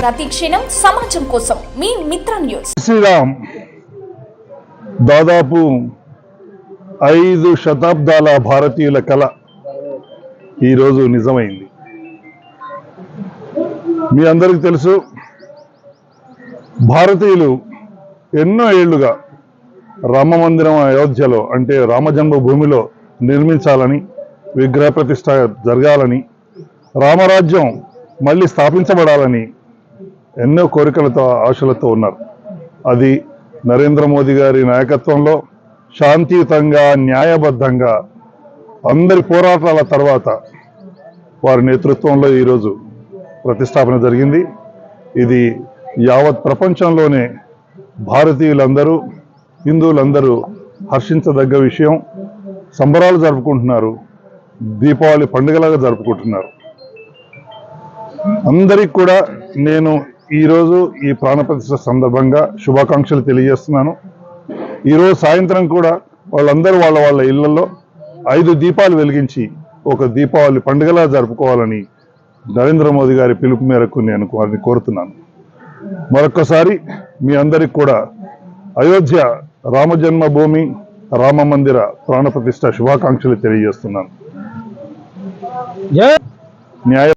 ప్రతి క్షణం సమాజం కోసం మీ మిత్ర న్యూస్. శ్రీరామ్ దాదాపు 5 శతాబ్దాల భారతీయుల కళ ఈరోజు నిజమైంది. మీ అందరికీ తెలుసు, భారతీయులు ఎన్నో ఏళ్లుగా రామ మందిరం అయోధ్యలో అంటే రామజన్మభూమిలో నిర్మించాలని, విగ్రహ ప్రతిష్ఠ జరగాలని, రామరాజ్యం మళ్ళీ స్థాపించబడాలని ఎన్నో కోరికలతో ఆశలతో ఉన్నారు. అది నరేంద్ర మోదీ గారి నాయకత్వంలో శాంతియుతంగా, న్యాయబద్ధంగా అందరి పోరాటాల తర్వాత వారి నేతృత్వంలో ఈరోజు ప్రతిష్టాపన జరిగింది. ఇది యావత్ ప్రపంచంలోనే భారతీయులందరూ, హిందువులందరూ హర్షించదగ్గ విషయం. సంబరాలు జరుపుకుంటున్నారు, దీపావళి పండుగలాగా జరుపుకుంటున్నారు. అందరికి కూడా నేను ఈరోజు ఈ ప్రాణప్రతిష్ఠ సందర్భంగా శుభాకాంక్షలు తెలియజేస్తున్నాను. ఈరోజు సాయంత్రం కూడా వాళ్ళందరూ వాళ్ళ ఇళ్లలో 5 దీపాలు వెలిగించి ఒక దీపావళి పండుగలా జరుపుకోవాలని నరేంద్ర మోదీ గారి పిలుపు మేరకు నేను వారిని కోరుతున్నాను. మరొక్కసారి మీ అందరికి కూడా అయోధ్య రామజన్మభూమి రామ మందిర ప్రాణప్రతిష్ఠ శుభాకాంక్షలు తెలియజేస్తున్నాను. న్యాయ